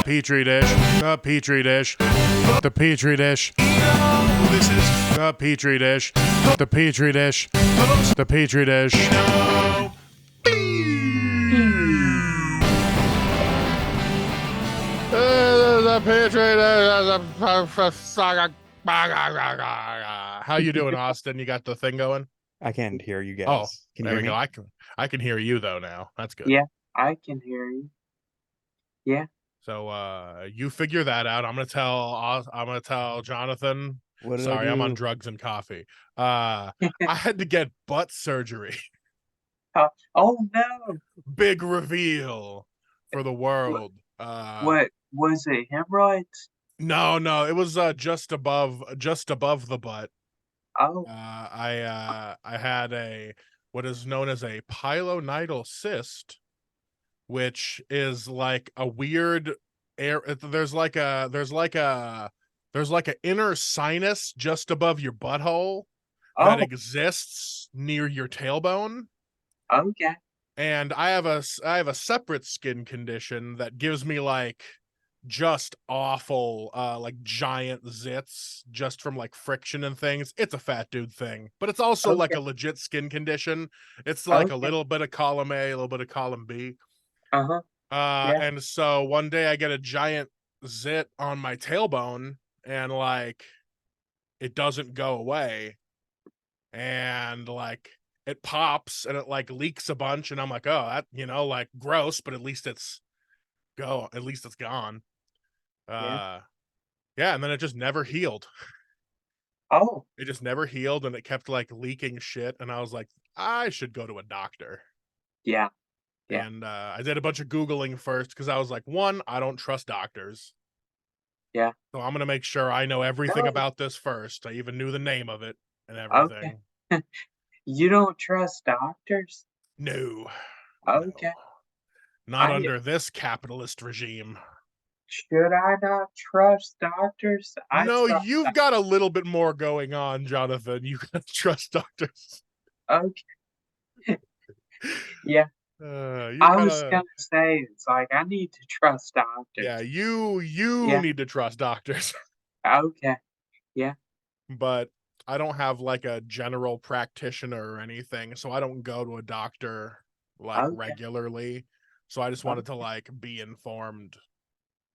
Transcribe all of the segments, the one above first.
Petri dish, the Petri dish, the Petri dish. This is The Petri dish, the Petri dish, the Petri dish. The Petri dish. How you doing, Austin? You got the thing going? I can't hear you guys. Oh, Can you there hear we me? go. I can hear you though now. That's good. Yeah, I can hear you. Yeah. So you figure that out. I'm gonna tell Jonathan. What did Sorry, I I'm do? on drugs and coffee. I had to get butt surgery. Oh no! Big reveal for the world. What was it? Hemorrhoids? No, it was just above the butt. Oh, I had what is known as a pilonidal cyst, which is like a weird air. There's like a inner sinus just above your butthole that oh, exists near your tailbone. okay. And I have a separate skin condition that gives me like just awful like giant zits just from like friction and things. It's a fat dude thing, but it's also like Okay. a legit skin condition. It's like a Okay. little bit of column A, a little bit of column B. Uh-huh. Yeah. And so one day I get a giant zit on my tailbone and like it doesn't go away. And like it pops and it like leaks a bunch and I'm like, oh, that, like gross, but at least it's gone. Yeah. Yeah, and then it just never healed. Oh, It just never healed and it kept like leaking shit and I was like, I should go to a doctor. yeah. Yeah. And I did a bunch of Googling first because I was like, one, I don't trust doctors. Yeah. So I'm gonna make sure I know everything Oh, about this first. I even knew the name of it and okay. everything. You don't trust doctors? No. Okay. Not I under this capitalist regime. should I not trust doctors? I No, trust. you've got a little bit more going on, Jonathan. You gotta trust doctors. Okay. Yeah. You I was gotta. gonna say it's like I need to trust Yeah, doctors. you Yeah. need to trust doctors. Okay. Yeah. But I don't have like a general practitioner or anything, so I don't go to a doctor like Okay. regularly. So I just wanted to Okay. like be informed.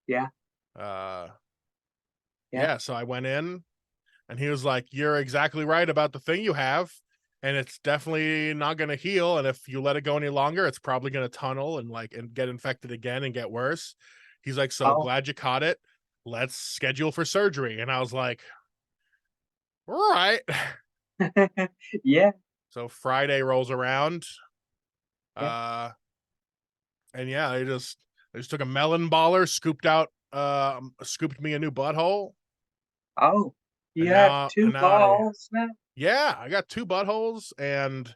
Yeah. Uh Yeah. yeah, so I went in and he was like, "You're exactly right about the thing you have, and it's definitely not going to heal, and if you let it go any longer, it's probably going to tunnel and get infected again and get worse." He's like, "So Oh. glad you caught it. Let's schedule for surgery." And I was like, "All right." Yeah. So Friday rolls around, Yeah. uh and yeah, they just took a melon baller, scooped me a new butthole, Oh. and You have and 2 now balls now? I got two buttholes and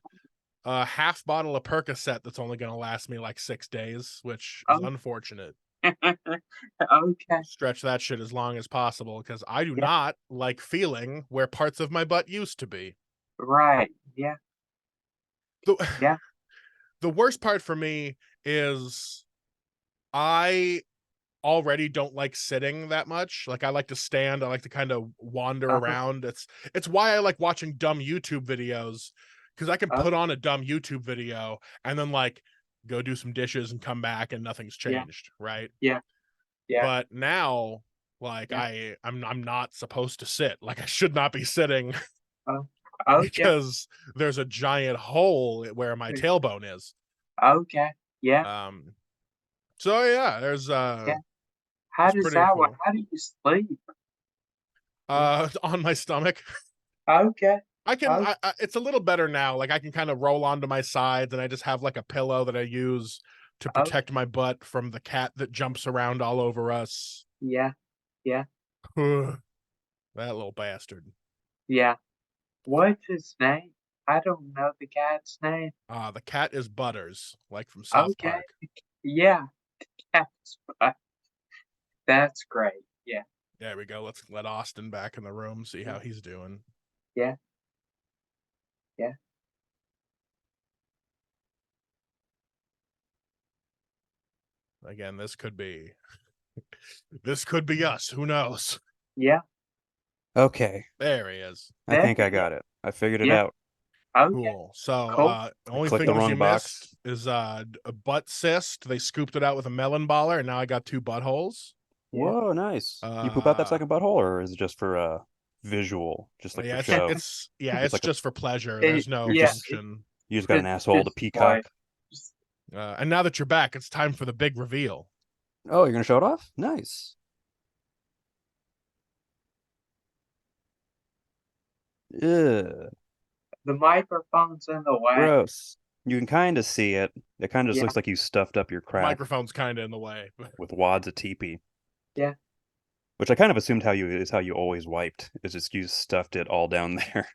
a half bottle of Percocet that's only going to last me like 6 days, which is Oh. unfortunate. Okay. Stretch that shit as long as possible because I do Yeah. not like feeling where parts of my butt used to be. Right. Yeah. The, Yeah. the worst part for me is I already don't like sitting that much. Like I like to stand, I like to kind of wander Uh-huh. around. It's why I like watching dumb YouTube videos because I can Oh, put on a dumb YouTube video and then like go do some dishes and come back and nothing's yeah. changed, right? Yeah. Yeah. But now like Yeah. I'm not supposed to sit. Like I should not be sitting Oh. Okay. because there's a giant hole where my tailbone is. Okay. Yeah. Um so yeah, there's Yeah. How it's does pretty that work? cool. How do you sleep? Yeah. On my stomach. Okay. I can Oh, it's a little better now. Like I can kind of roll onto my sides and I just have like a pillow that I use to oh, protect my butt from the cat that jumps around all over us. yeah. Yeah. That little bastard. Yeah. What's his name? I don't know the cat's name. The cat is Butters, like from South Okay. Park. Yeah. That's fine. That's great. Yeah. There we go. Let's let Austin back in the room, see Yeah. how he's doing. Yeah. Yeah. Again, this could be This could be us. Who knows? Yeah. Okay, There he is. I There think I you go. got it. I figured it Yeah. out. Okay. Cool. So Cool. the I only clicked the things you wrong box. missed is a butt cyst. They scooped it out with a melon baller, and now I got two buttholes. Yeah. Whoa, nice. You poop out that Uh second butthole, or is it just for visual, just like for yeah, show? it's It's like a just for pleasure. It, There's no yeah. function. you just got an asshole to Just why. peacock. Just, And now that you're back, it's time for the big reveal. Oh, you're gonna show it off? Nice. Ugh, the microphone's in the way. gross. You can kind of see it. It kind of just Yeah. looks like you stuffed up your The crack microphone's kind of in the way. with wads of teepee. Yeah. Which I kind of assumed how you always wiped. Is just you stuffed it all down there.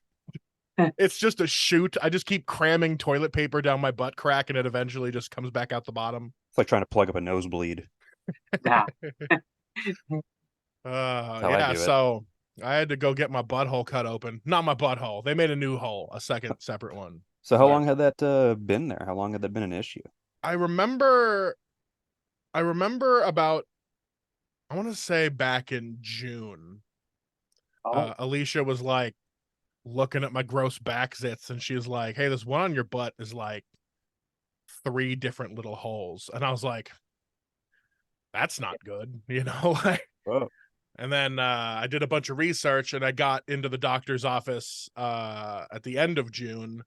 It's just a chute. I just keep cramming toilet paper down my butt crack, and it eventually just comes back out the bottom. It's like trying to plug up a nosebleed. Nah. That's how I Yeah, do it. so I had to go get my butthole cut open. Not my butthole. They made a new hole, a second separate one. So how But long had that been there? How long had that been an issue? I remember about, I want to say back in June. Oh. Alicia was like looking at my gross back zits, and she was like, "Hey, this one on your butt is like three different little holes." And I was like, that's not good, you know? Like, Oh, and then I did a bunch of research, and I got into the doctor's office at the end of June,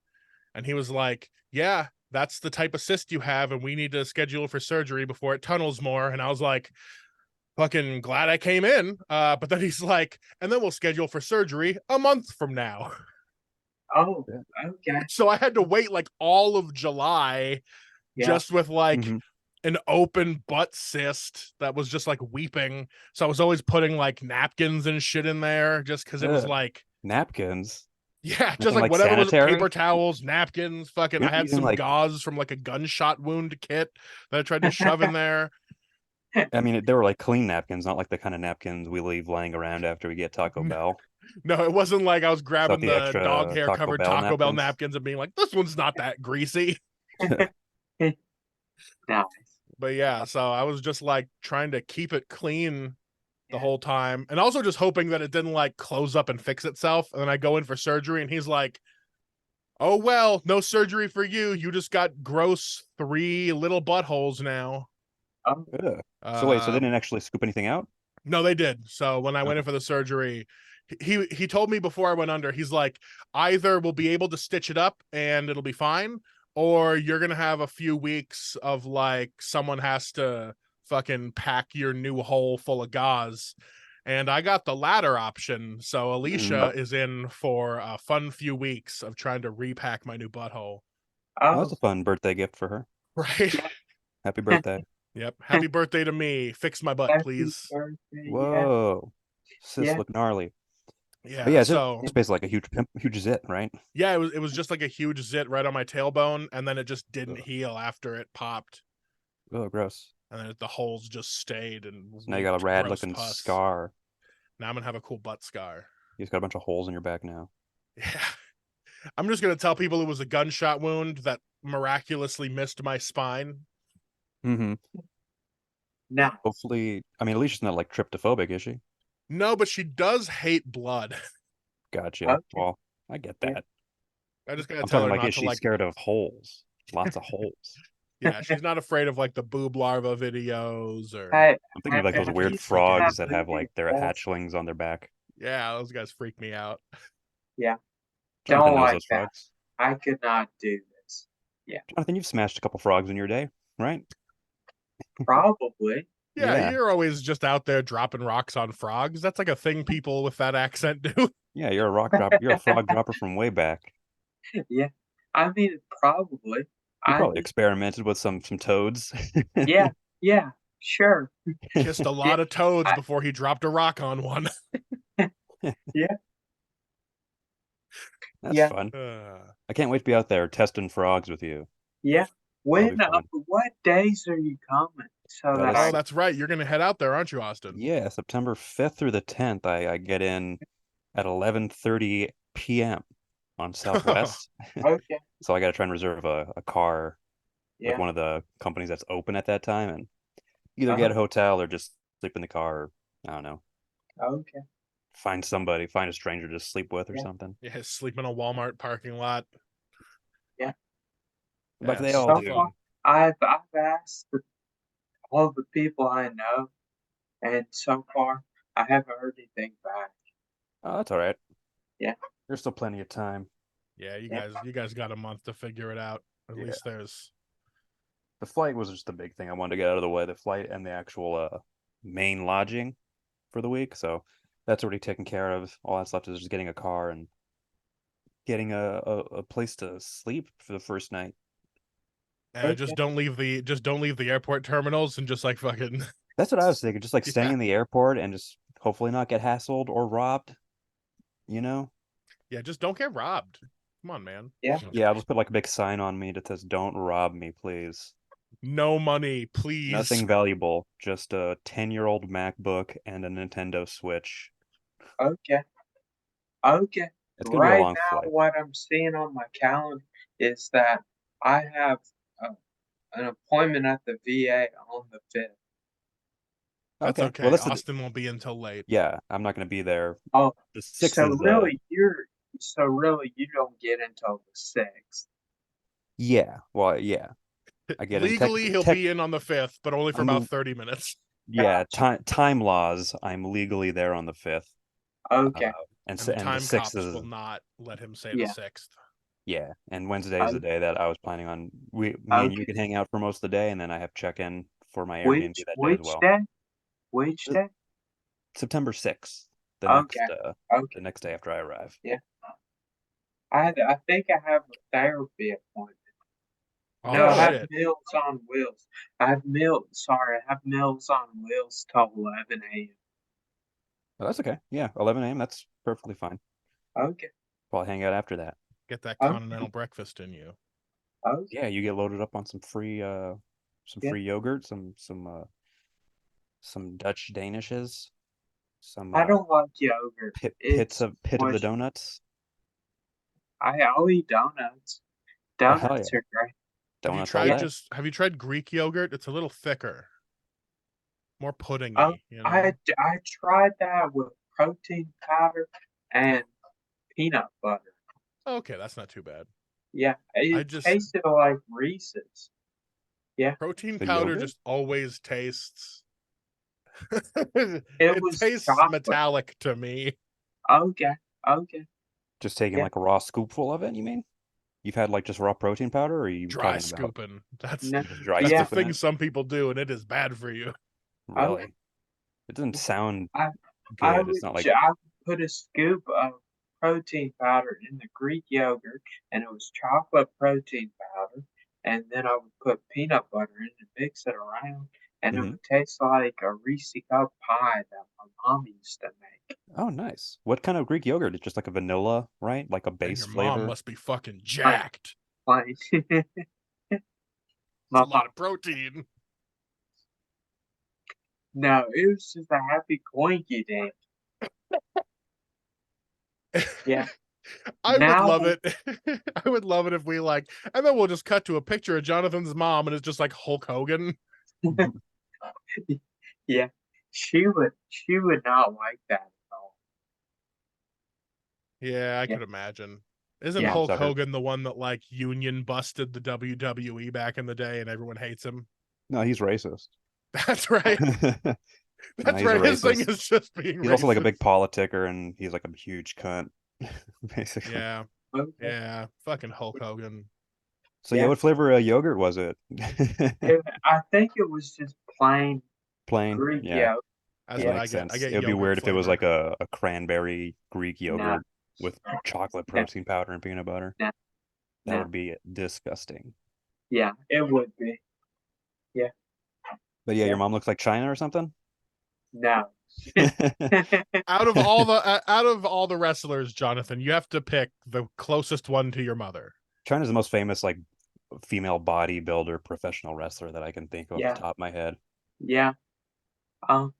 and he was like, "Yeah, that's the type of cyst you have, and we need to schedule for surgery before it tunnels more." And I was like, fucking glad I came in. But then he's like, "And then we'll schedule for surgery a month from now." Oh. yeah. Okay. So I had to wait like all of July Yeah. just with like hmm an open butt cyst that was just like weeping. So I was always putting like napkins and shit in there just because it was like, Napkins. yeah, just Nothing like like whatever was sanitary. paper towels, napkins, fucking. You're I not had using some like. gauze from like a gunshot wound kit that I tried to shove in there. I mean, they were like clean napkins, not like the kind of napkins we leave laying around after we get Taco Bell. No, it wasn't like I was It's not grabbing the the dog extra hair Taco covered Bell Taco Bell napkins. napkins and being like, this one's not that greasy. Nice. But yeah, so I was just like trying to keep it clean the Yeah. whole time, and also just hoping that it didn't like close up and fix itself. And then I go in for surgery, and he's like, "Oh well, no surgery for you. You just got gross three little buttholes now." Oh. Ugh. So wait, so they didn't actually scoop anything out? No, they did. So when I went in Okay. for the surgery, he told me before I went under, he's like, either we'll be able to stitch it up and it'll be fine, or you're gonna have a few weeks of like someone has to fucking pack your new hole full of gauze. And I got the latter option. So Alicia is in for a fun few weeks of trying to repack my new butthole. Oh, that's Oh. a fun birthday gift for her. Right. Yeah. Happy birthday. Yep. Happy birthday to me. Fix my butt, Happy please. birthday. Yeah. Whoa. Sis Yeah. look gnarly. But Yeah. yeah, So it's basically like a huge zit, right? yeah, it was just like a huge zit right on my tailbone, and then it just didn't Ugh. heal after it popped, Oh, gross. and then the holes just stayed and So now you got a leaked rad gross looking pus. scar. Now I'm gonna have a cool butt scar. You just got a bunch of holes in your back now. Yeah, I'm just gonna tell people it was a gunshot wound that miraculously missed my spine. Mm-hmm. Nice. Hopefully, I mean, Alicia's not like tryptophobic, is she? No, but she does hate blood. Gotcha. Okay. Well, I get Yeah. that. I just gotta I'm tell talking her like, not is to she like. scared of holes? Lots of holes. Yeah, she's not afraid of like the boob larva videos or. I'm thinking of like those Have weird you seen that frogs that have movie? like their hatchlings on their back. Yeah, those guys freak me out. Yeah. Jonathan Don't knows like those that. frogs. I could not do this. Yeah. Jonathan, you've smashed a couple frogs in your day, right? Probably. Yeah, Yeah. you're always just out there dropping rocks on frogs. That's like a thing people with that accent do. Yeah, you're a rock drop. You're a frog dropper from way back. Yeah. I mean, probably. You I probably mean, experimented with some toads. yeah. Yeah. Sure. Kissed a Yeah. lot of toads I, before he dropped a rock on one. yeah. That's Yeah. fun. Uh, I can't wait to be out there testing frogs with you. Yeah. That'll When, be fun. what days are you coming? So That that oh, is, that's right. You're gonna head out there, aren't you, Austin? yeah, September 5th through the 10th. I get in at 11:30 p.m. on Southwest. okay. So I got to try and reserve a car, like Yeah. one of the companies that's open at that time, and either get Uh-huh. a hotel or just sleep in the car. Or, I don't know. Okay. Find a stranger to sleep with or Yeah. something. Yeah, sleep in a Walmart parking lot. Yeah. Like Yeah, they all So do. far, I've asked all the people I know, and so far I haven't heard anything back. Oh, that's all right. Yeah. There's still plenty of time. Yeah, Yeah. you guys got a month to figure it out. At Yeah. least there's The flight was just the big thing I wanted to get out of the way. The flight and the actual main lodging for the week. So that's already taken care of. All that's left is just getting a car and getting a place to sleep for the first night. and Okay. just don't leave the airport terminals and just like fucking That's what I was thinking. Just like staying yeah. in the airport and just hopefully not get hassled or robbed. You know? Yeah, just don't get robbed. Come on, man. Yeah. Yeah, I'll just put like a big sign on me that says "Don't rob me, please." No money, please. Nothing valuable, just a 10-year-old MacBook and a Nintendo Switch. Okay. Okay. It's gonna be a Right long now, flight. what I'm seeing on my calendar is that I have an appointment at the VA on the 5th. That's Okay. Well, okay. Austin won't be until late. yeah, I'm not gonna be there. Oh, The 6th so is really you don't get until the 6th. yeah. Well, yeah. I get in Legally, he'll be in on the 5th, but only for about I'm 30 minutes. yeah, Gotcha. time laws. I'm legally there on the 5th. Okay. And the And the time 6th cops is will not let him say the Yeah. 6th. yeah, and Wednesday is the Okay. day that I was planning on me and you Okay. can hang out for most of the day and then I have check-in for my Airbnb that day as Which well. day? Which day? September 6th, Okay. the Okay. next day after I arrive. Yeah. I think I have a therapy appointment. No, Oh All I right. have shit. Meals on Wheels. I have Meals on Wheels till 11 a.m. Oh, that's okay. Yeah, 11 a.m. That's perfectly fine. Okay. I'll hang out after that. Get that Okay. continental breakfast in you. Okay. Yeah, you get loaded up on some Yeah. free yogurt, some Dutch Danishes, some I don't like yogurt. It's pit of the mush. donuts. I'll eat donuts. Oh hell Donuts yeah, are great. donuts all day. Have you tried Greek yogurt? It's a little thicker, more Oh, puddingy, you I know? I tried that with protein powder and peanut butter. Okay, that's not too bad. Yeah, I it just tasted like Reese's. Yeah, protein The powder yogurt? just always tastes it it was tastes chocolate. metallic to me. Okay, okay. Just taking Yeah, like a raw scoopful of it, you mean? You've had like just raw protein powder, or are you Dry talking about scooping. no, just dry That's the yeah, scooping thing it? some people do, and it is bad for you. okay. Really? It doesn't sound I good. It's not like I would put a scoop of protein powder in the Greek yogurt, and it was chocolate protein powder, and then I would put peanut butter in and mix it around, and it Mhm. would taste like a Reese cup pie that my mom used to make. Oh, nice. What kind of Greek yogurt? It's just like a vanilla, right? Like a And base your mom flavor. must be fucking Like, jacked. like It's a my lot mom. of protein. No, it was just a happy coinky dink. Yeah. I would Now, love it. I would love it if we like, and then we'll just cut to a picture of Jonathan's mom, and it's just like Hulk Hogan. yeah, she would not like that at all. Yeah, I Yeah, could imagine. Isn't Your yeah. mom Hulk sucker. Hogan the one that like union busted the WWE back in the day, and everyone hates him? No, he's racist. That's right. No, That's he's a right. His thing racist. is just being He's also like a racist. big politicker, and he's like a huge cunt, basically. Yeah, Okay. yeah. Fucking Hulk Hogan. So yeah, Yeah. what flavor yogurt was it? I think it was just plain Plain? Greek Yeah, yogurt. That's that what Yeah. I makes get. I sense. get It would be yogurt weird if it was flavor. like a cranberry Greek No, yogurt with chocolate no, protein powder and peanut butter. no, That no. would be disgusting. Yeah, it would be. Yeah, But yeah, your yeah. mom looks like China or something? No. Out of all the wrestlers, Jonathan, you have to pick the closest one to your mother. China's the most famous like female bodybuilder professional wrestler that I can think of off the Yeah, top of my head. yeah. Um,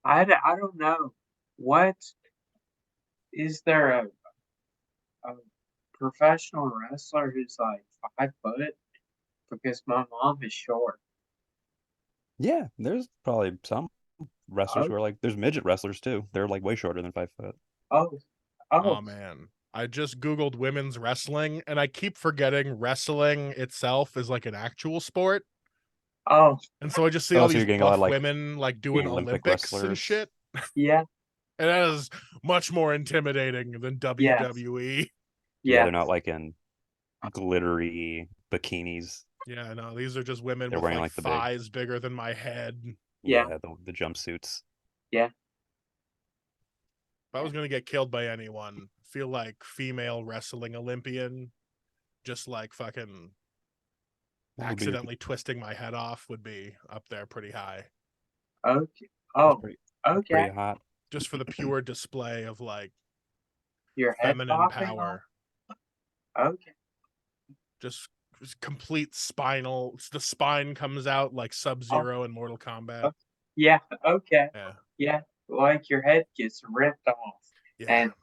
I don't know. What is there a professional wrestler who's like 5 foot? Because my mom is short. Yeah, there's probably some wrestlers Oh, who are like, there's midget wrestlers too. They're like way shorter than 5 foot. oh, Oh oh, man. I just Googled women's wrestling and I keep forgetting wrestling itself is like an actual sport. oh, And so I just see Oh, all so these you're getting a lot of buff like women like doing Olympic Olympics and wrestlers. shit. yeah, And that is much more intimidating than yes, WWE. Yeah, yes. they're not like in glittery bikinis. Yeah, no, these are just women They're with wearing like like the big, thighs bigger than my head. If Yeah, yeah, the jumpsuits. yeah, I yeah. was gonna get killed by anyone, I feel like female wrestling Olympian, just like fucking That would be accidentally twisting my head off would be up there pretty high. Okay. that's Oh, pretty that's pretty okay. hot. Just for the pure display of like Your head feminine popping off? power. Okay. Just complete spinal. The spine comes out like Sub Oh, Zero in Mortal Kombat. oh, yeah, okay. Yeah, Yeah, like your head gets ripped off. yeah. And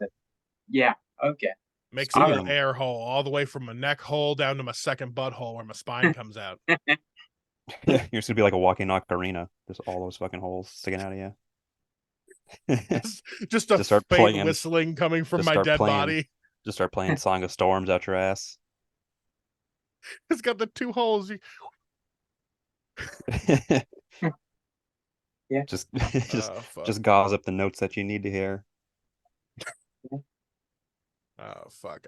yeah, okay. Makes a little Speaking, Alright. air hole all the way from my neck hole down to my second butthole where my spine comes out. you're just gonna be like a walking ocarina, just all those fucking holes sticking out of you. Just a Just start faint playing, whistling coming from just my start dead playing, body. just start playing Song of Storms out your ass. It's got the two holes. Yeah, just Oh fuck. just gauze up the notes that you need to hear. yeah. Oh fuck.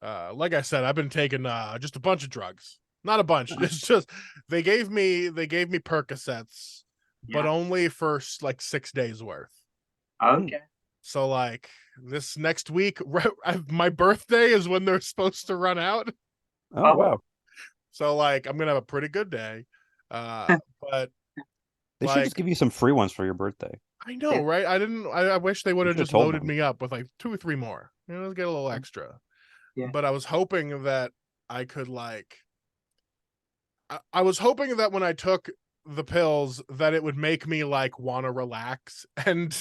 Like I said, I've been taking just a bunch of drugs. Not a bunch. It's just they gave me Percocets, but Yeah, only for like 6 days worth. okay. So like this next week, my birthday is when they're supposed to run out. Oh Oh, wow. So like I'm gonna have a pretty good day. But They should just like give you some free ones for your birthday. I know, yeah, right? I didn't. I wish they would You have should have just told loaded them. me up with like 2 or 3 more. Let's get a little extra. yeah. But I was hoping that I could like. I was hoping that when I took the pills, that it would make me like want to relax and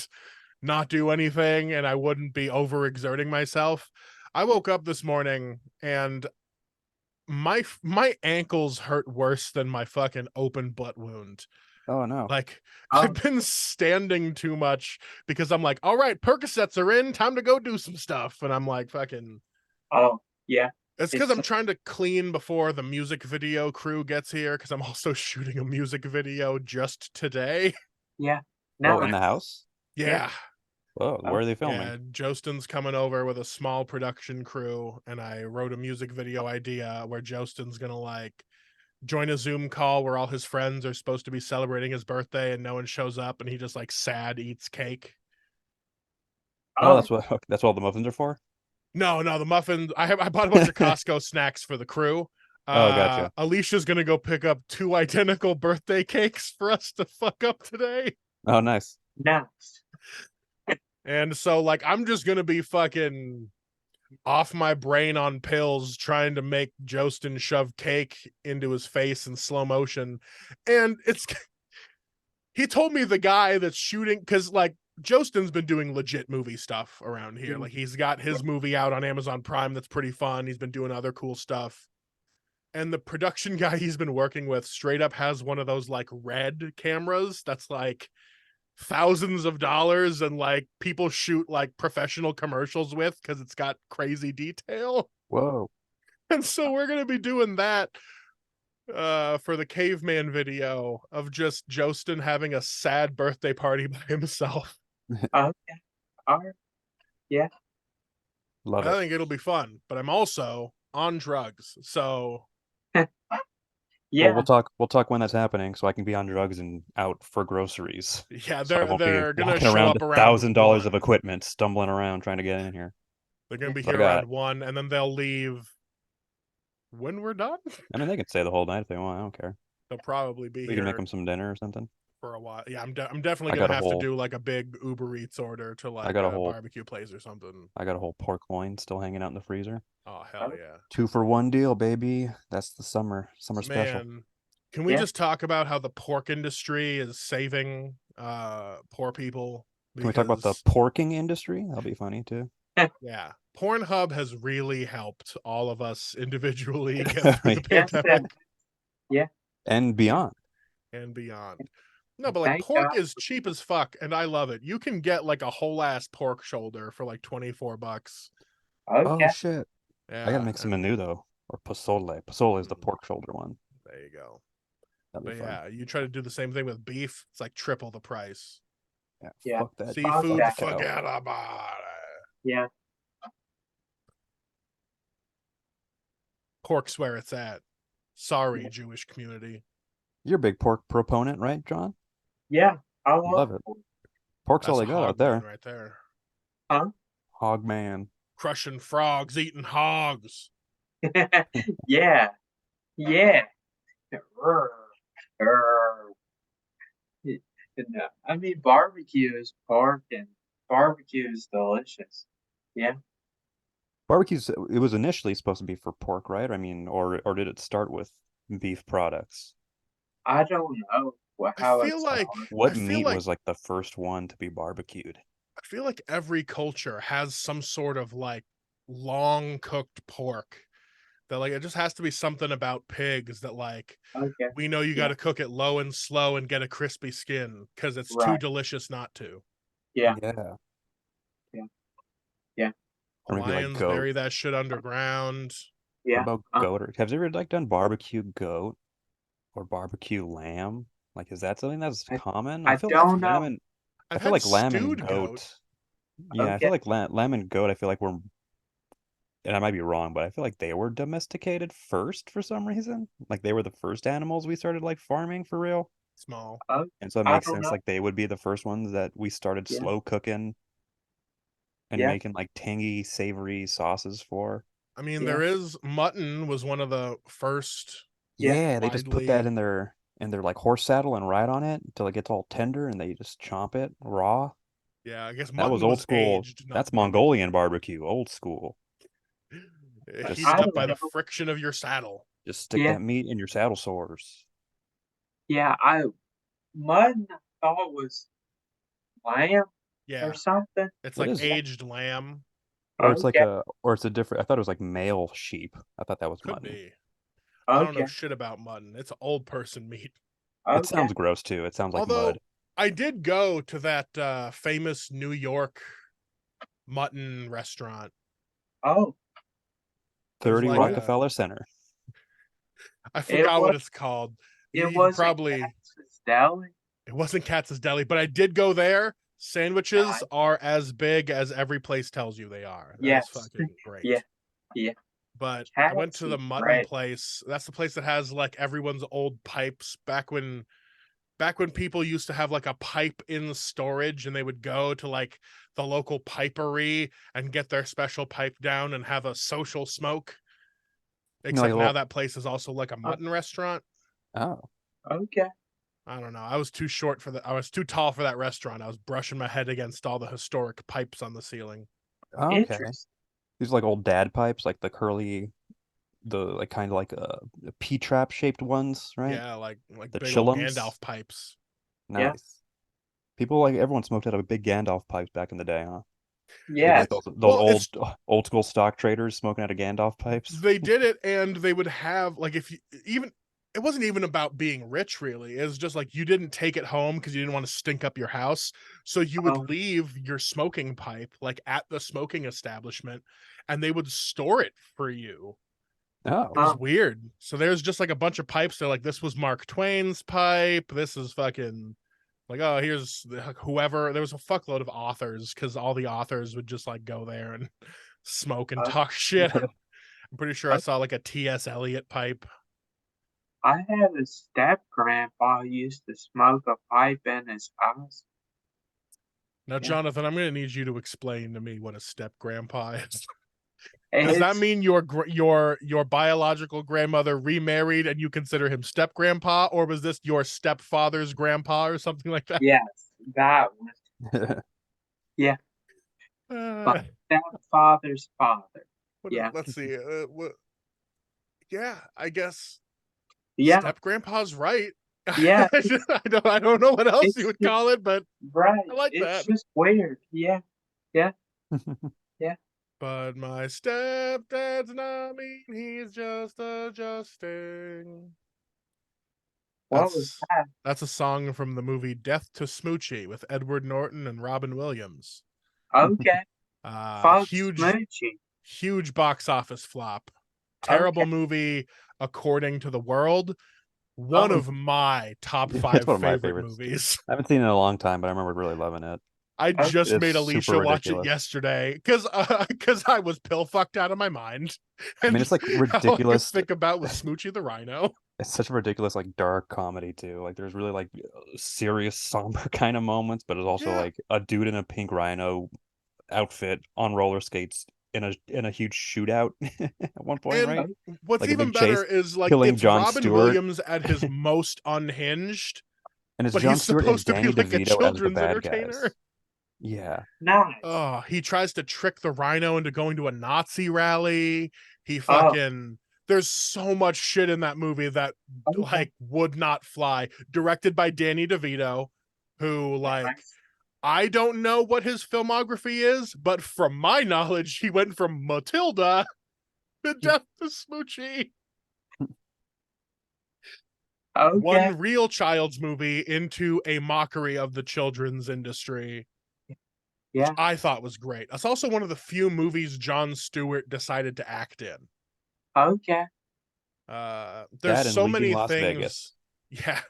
not do anything, and I wouldn't be overexerting myself. I woke up this morning and my ankles hurt worse than my fucking open butt wound. Oh no. Like I've Oh, been standing too much because I'm like, all right, Percocets are in, time to go do some stuff. And I'm like, fucking, oh, yeah. it's because It's I'm trying to clean before the music video crew gets here because I'm also shooting a music video just today. yeah. Oh, No, in the house? yeah. Yeah. Oh, Oh, where are they filming? Yeah. Jostin's coming over with a small production crew. And I wrote a music video idea where Jostin's going to like join a Zoom call where all his friends are supposed to be celebrating his birthday and no one shows up and he just like sad eats cake. Oh, oh, that's what all the muffins are for? No, the muffins. I bought a bunch of Costco snacks for the crew. Oh, gotcha. Alicia's gonna go pick up 2 identical birthday cakes for us to fuck up today. Oh, nice. nice. And so like I'm just gonna be fucking off my brain on pills trying to make Jostin shove cake into his face in slow motion. And it's he told me the guy that's shooting because like Jostin's been doing legit movie stuff around here. Like he's got Yeah. his movie out on Amazon Prime that's pretty fun. He's been doing other cool stuff. And the production guy he's been working with straight up has one of those like red cameras that's like thousands of dollars and like people shoot like professional commercials with because it's got crazy detail. Whoa. And so we're gonna be doing that for the caveman video of just Jostin having a sad birthday party by himself. Okay. All right. Yeah. Love I it. think it'll be fun, but I'm also on drugs. So Well, Yeah. we'll talk when that's happening so I can be on drugs and out for groceries. yeah, So I they're won't be they're gonna walking show around up around $1,000 of 1. equipment, stumbling around trying to get in here. They're gonna be So I here got, around 1, and then they'll leave when we're done. I mean, they can stay the whole night if they want. I don't care. They'll probably be We can make here them some dinner or something. for a while. Yeah, I'm definitely I gonna got a have to whole, do like a big Uber Eats order to I like got a a whole, barbecue place or something. I got a whole pork loin still hanging out in the freezer. Oh hell Oh, yeah, 2-for-1 deal, baby. That's the summer special. man! Can we yeah. just talk about how the pork industry is saving poor people? Can we talk about the Because porking industry? That'll be funny too. yeah, Pornhub has really helped all of us individually get through Yeah. the Yes. pandemic. Yeah. And Yeah. beyond. and beyond. No, but like Thank pork God. is cheap as fuck, and I love it. You can get like a whole ass pork shoulder for like $24. Oh Okay. shit! I gotta Yeah, make some and menudo or pozole. Pozole is the pork shoulder one. there you go. That'd But be fun. yeah, you try to do the same thing with beef, it's like triple the price. Yeah, Yeah. fuck that. Fuck Seafood, the Exactly. cow. forget about it. Yeah. Pork's where it's at. Sorry, Jewish community. You're a big pork proponent, right, John? Yeah. I love Love it. pork. Pork's all That's a they got out hog man there. right there. Huh? Hog man. Crushing frogs, eating hogs. Yeah. Yeah. Rrr, rrr. No, I mean, barbecue is pork, and barbecue is delicious. Yeah. Barbecues. It was initially supposed to be for pork, right? I mean, or did it start with beef products? I don't know I how it feel like started. What I feel meat like was like the first one to be barbecued? I feel like every culture has some sort of like long cooked pork that like it just has to be something about pigs that like Okay. we know you got Yeah. to cook it low and slow and get a crispy skin because it's too Right. delicious not to. Yeah. Yeah. Yeah. Yeah. Or maybe like Hawaiians goat. bury that shit underground. What Yeah. about goat? Or have you ever like done barbecue goat or barbecue lamb? Like, is that something that's I, common? I I feel like don't know. I I've feel had like lamb and stewed goat. goat. Yeah, I Okay. feel like lamb and goat. I feel like we're, and I might be wrong, but I feel like they were domesticated first for some reason. Like they were the first animals we started like farming for real. Small. Uh, And so it I makes don't sense. know. Like they would be the first ones that we started Yeah. slow cooking and Yeah. making like tangy, savory sauces for. I mean, Yeah. there is mutton was one of the first Yeah. Yeah, they just put that widely. in their like horse saddle and ride on it until it gets all tender and they just chomp it raw. Yeah, I guess That was mutton old was school. aged, not That's Mongolian barbecue. barbecue, old school. Heated I Just up don't by the know. friction of your saddle. just stick Yeah. that meat in your saddle sores. Yeah. Mutton I thought was lamb or Yeah, something. it's What like is Yeah. aged lamb. or it's like Okay. a or it's a different I thought it was like male sheep. I thought that was Could mutton. be. I don't know Okay. shit about mutton. It's old person meat. It Okay. sounds gross too. It sounds like Although mud. I did go to that famous New York mutton restaurant. Oh, There's 30 like what? a Rockefeller Center. I It forgot was. what it's called. It You wasn't probably Katz's Deli. it wasn't Katz's Deli, but I did go there. Sandwiches Nice. are as big as every place tells you they are. That is Yes. fucking Yeah. great. Yeah. But I went Katz to the is mutton great. place. That's the place that has like everyone's old pipes back when people used to have like a pipe in storage and they would go to like the local pipery and get their special pipe down and have a social smoke. You know, like Except a now little that place is also like a Oh, mutton restaurant. oh. okay. I don't know. I was too short for that. I was too tall for that restaurant. I was brushing my head against all the historic pipes on the ceiling. Okay. Interesting. These are like old dad pipes, like the curly the like kind of like P-trap shaped ones, right? Yeah, like The big old chillums. Gandalf pipes. Yeah. Nice. People like everyone smoked out of big Gandalf pipes back in the day, huh? Did Yes. like those Well, it's old school stock traders smoking out of Gandalf pipes? they did it and they would have like if you even it wasn't even about being rich really. It was just like you didn't take it home because you didn't want to stink up your house. So you would Oh, leave your smoking pipe like at the smoking establishment and they would store it for you. It Oh. was oh, weird. So there's just like a bunch of pipes. They're like, this was Mark Twain's pipe. This is fucking like, oh, here's whoever. There was a fuckload of authors because all the authors would just like go there and smoke and oh, talk shit. I'm pretty sure I oh. saw like a T.S. Eliot pipe. I had a step grandpa who used to smoke a pipe in his house. Now, Yeah. Jonathan, I'm going to need you to explain to me what a step grandpa is. Does that It's mean your biological grandmother remarried and you consider him step grandpa, or was this your stepfather's grandpa or something like that? yes, that one. Yeah, my Uh, stepfather's father. Yeah. let's see. Yeah, I guess Yeah. step grandpa's right. Yeah. I don't know what else you It's would just call it, but right. I like It's that. just weird. Yeah. Yeah. Yeah. But my stepdad's not mean, he's just adjusting. What was that? That's a song from the movie Death to Smoochie with Edward Norton and Robin Williams. Okay. Fuck Huge Smoochie. huge box office flop. Terrible Okay. movie according to the world. One Oh, of my top It's 5 one of my favorite favorites. movies. I haven't seen it in a long time, but I remember really loving it. I okay. just It's made super Alicia watch it ridiculous. yesterday because I was pill fucked out of my mind, I mean, and it's like all I could ridiculous. think about was Smoochie the Rhino. It's such a ridiculous, like dark comedy too. Like there's really like serious, somber kind of moments, but it's also Yeah, like a dude in a pink rhino outfit on roller skates in a huge shootout at one point, and right? Okay. what's Like a even big better chase, is like killing it's Jon Robin Stewart, Williams at his most unhinged, and it's but Jon he's Stewart and supposed to be Danny like a DeVito as the children's bad entertainer. guys. Yeah. Nice. Oh, he tries to trick the Rhino into going to a Nazi rally. He Oh, fucking there's so much shit in that movie that okay. like would not fly. Directed by Danny DeVito, who like Nice. I don't know what his filmography is, but from my knowledge, he went from Matilda to Death to Smoochie. Okay. One real child's movie into a mockery of the children's industry, which Yeah. I thought was great. It's also one of the few movies Jon Stewart decided to act in. Okay. There's That and so Leaving many Las things. Vegas. Yeah,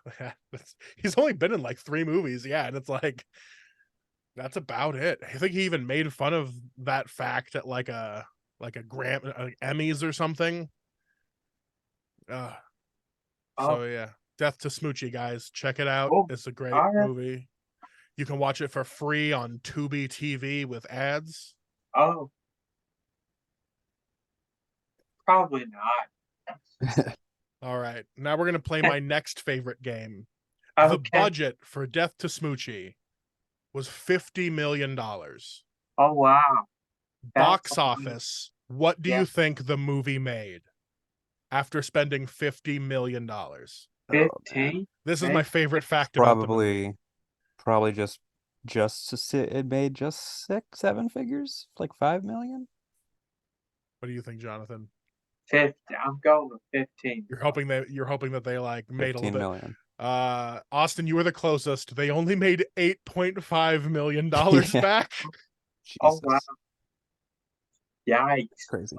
he's only been in like 3 movies. Yeah, and it's like that's about it. I think he even made fun of that fact at like a Emmys or something. Uh, Oh, so yeah, Death to Smoochie, guys, check it out. oh, It's a great all right. movie. You can watch it for free on Tubi TV with ads. Oh, probably not. All right, now we're gonna play my next favorite game. The Okay. budget for Death to Smoochie was $50 million. Oh, wow. That's a Box lot. office, what do Yeah. you think the movie made after spending $50 million? Oh man, 15, This is my maybe. favorite fact about the movie. probably just to sit. It made just 6, 7 figures, like 5 million. What do you think, Jonathan? 50. I'm going with 15. You're hoping that they like made a little 15 bit. million. Austin, you were the closest. They only made $8.5 million Yeah, back. Oh, wow. Jesus, Yikes. crazy.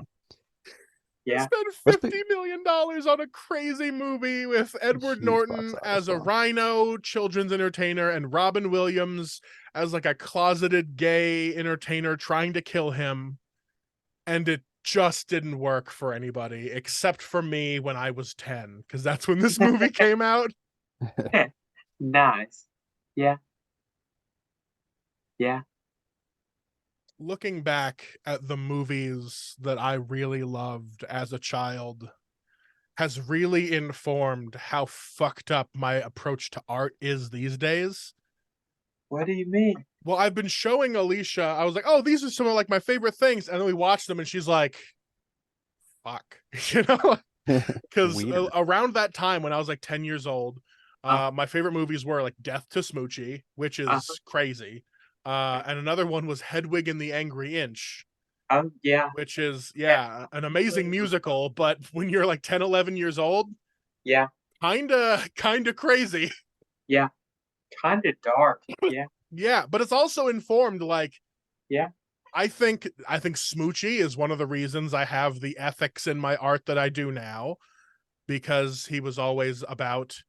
Yeah. Spent What's $50 million on a crazy movie with Edward huge box Norton office as a flop? rhino children's entertainer and Robin Williams as like a closeted gay entertainer trying to kill him. And it just didn't work for anybody except for me when I was 10, because that's when this movie came out. Nice. Yeah. Yeah. Looking back at the movies that I really loved as a child has really informed how fucked up my approach to art is these days. What do you mean? Well, I've been showing Alicia, I was like, oh, these are some of like my favorite things. And then we watched them and she's like, fuck, you know? Because Weird. around that time when I was like 10 years old, Uh, my favorite movies were like Death to Smoochie, which uh, is crazy. And another one was Hedwig and the Angry Inch, oh, yeah. which is, Yeah. yeah, an amazing musical. But when you're like 10, 11 years old, Yeah. kinda crazy. Yeah. Kind of dark. Yeah. Yeah, but it's also informed like Yeah. I think Smoochie is one of the reasons I have the ethics in my art that I do now, because he was always about,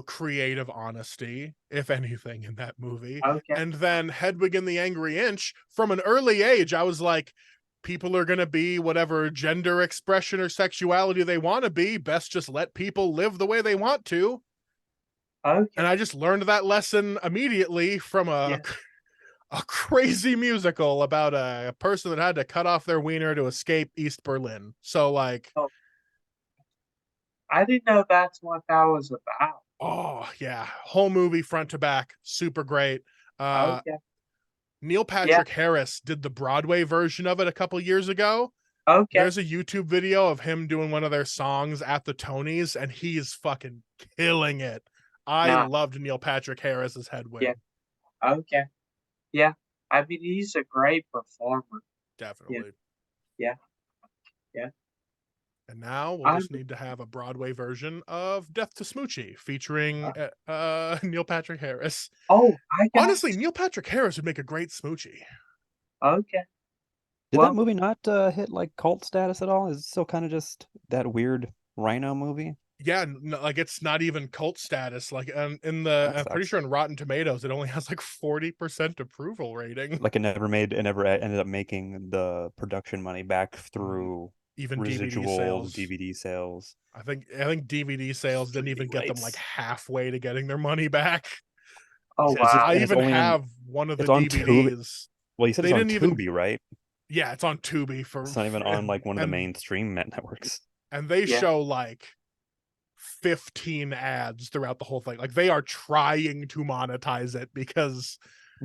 creative honesty, if anything, in that movie. Okay. And then Hedwig and the Angry Inch, from an early age, I was like, people are going to be whatever gender expression or sexuality they want to be. Best just let people live the way they want to. And Okay. I just learned that lesson immediately from Yeah. a crazy musical about a person that had to cut off their wiener to escape East Berlin. So like, Oh, I didn't know that's what that was about. oh yeah, whole movie front to back, super great. Uh Okay. Neil Yeah. Patrick Harris did the Broadway version of it a couple years ago. Okay. There's a YouTube video of him doing one of their songs at the Tonys, and he's fucking killing it. I Nah. loved Neil Patrick Harris as Hedwig. Yeah. Okay. Yeah. I mean, he's a great performer. Yeah. Definitely. Yeah. Yeah. And now we'll I'm just need to have a Broadway version of Death to Smoochie featuring uh, Neil Patrick Harris. oh, I got Honestly, Neil Patrick Harris would make a great Smoochie. okay. Did that Well, movie not hit like cult status at all? Is it still kind of just that weird Rhino movie? Yeah, like it's not even cult status. Like in the, That I'm pretty sucks. sure in Rotten Tomatoes, it only has like 40% approval rating. Like it never ended up making the production money back through Even DVD residuals, sales. DVD sales. I think DVD sales didn't even Streaming get them like rights. halfway to getting their money back. oh You said wow. I and it's even only on have one of the it's on Tubi. DVDs. Well, you said They it's on didn't even, Tubi, right? yeah, it's on Tubi It's not even on like one of the and mainstream networks. they Yeah, show like 15 ads throughout the whole thing. Like they are trying to monetize it because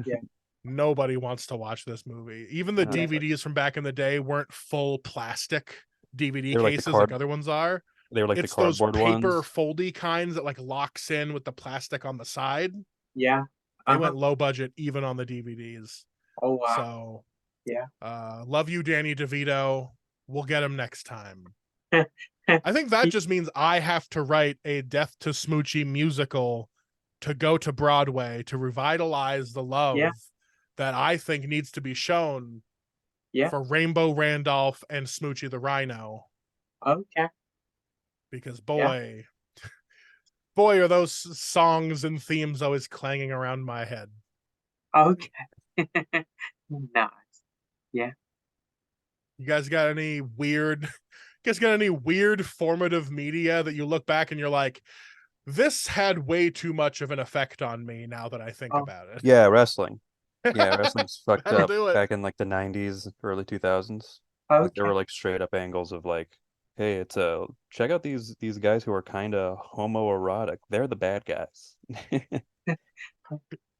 yeah, nobody wants to watch this movie. Even the yeah, DVDs from back in the day weren't full plastic DVD They were like cases like other ones are. they were like the It's those cardboard paper ones. foldy kinds that like locks in with the plastic on the side. yeah. They Uh-huh. went low budget even on the DVDs. Oh wow. So Yeah. love you, Danny DeVito. We'll get him next time. I think that just means I have to write a Death to Smoochie musical to go to Broadway to revitalize the love Yeah, that I think needs to be shown yeah. for Rainbow Randolph and Smoochie the Rhino. Okay. Because Yeah. boy, are those songs and themes always clanging around my head. Okay. Nice. Yeah. You guys got any weird, formative media that you look back and you're like, this had way too much of an effect on me now that I think Oh, about it? Yeah, wrestling. Yeah, wrestling's fucked That'll up do it. back in like the 90s, early 2000s. Like there okay. were like straight up angles of like, hey, it's check out these guys who are kind of homoerotic. They're the bad guys.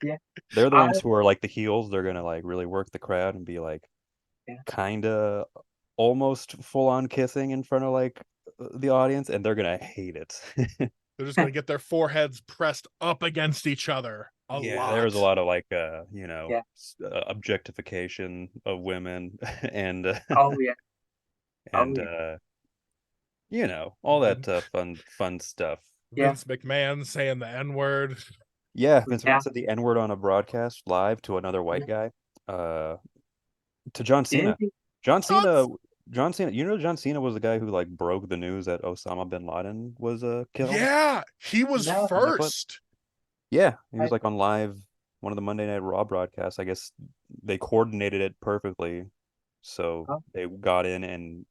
Yeah. They're the I ones who are like the heels. They're gonna like really work the crowd and be like yeah. kind of almost full on kissing in front of like the audience, and they're gonna hate it. They're just going to get their foreheads pressed up against each other a Yeah, there was a lot. lot of like Yeah. objectification of women and Oh yeah. Oh and yeah. all Vin- that fun stuff. Yeah. Vince McMahon saying the N word. Yeah, Vince McMahon Yeah. said the N-word on a broadcast live to another white guy. To John Did Cena. he? John Cena John, John Cena, John Cena was the guy who like broke the news that Osama bin Laden was killed yeah, he was No. in the clip. first. Yeah, he was I, like on live one of the Monday Night Raw broadcasts. I guess they coordinated it perfectly. So oh, they got in and